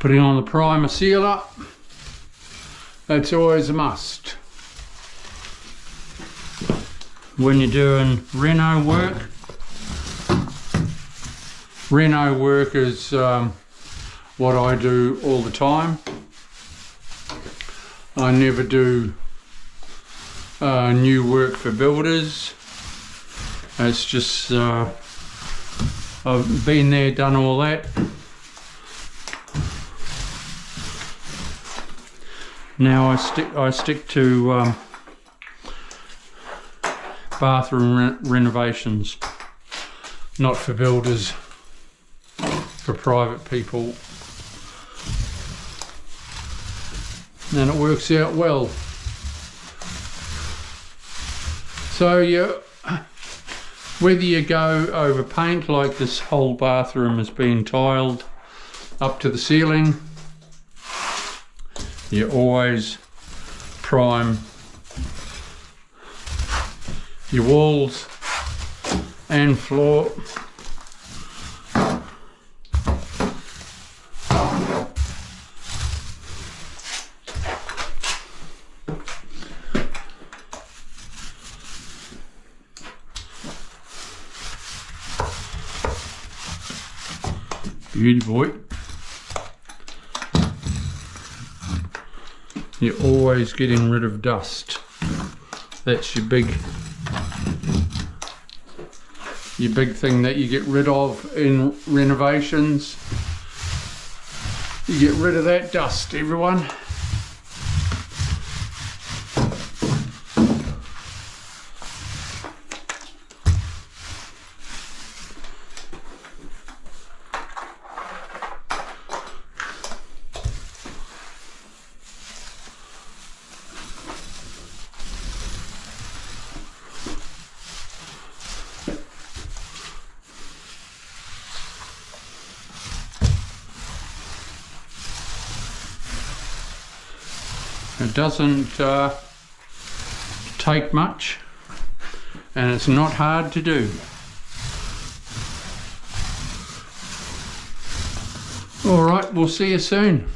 Putting on the primer sealer, that's always a must. When you're doing reno work. Reno work is what I do all the time. I never do new work for builders. It's just I've been there, done all that. Now I stick to bathroom renovations, not for builders, for private people. And it works out well. So whether you go over paint, like this whole bathroom has been tiled up to the ceiling, you always prime your walls and floor. Beauty boy. You're always getting rid of dust. That's your big thing that you get rid of in renovations. You get rid of that dust, everyone. It doesn't take much, and it's not hard to do. All right, we'll see you soon.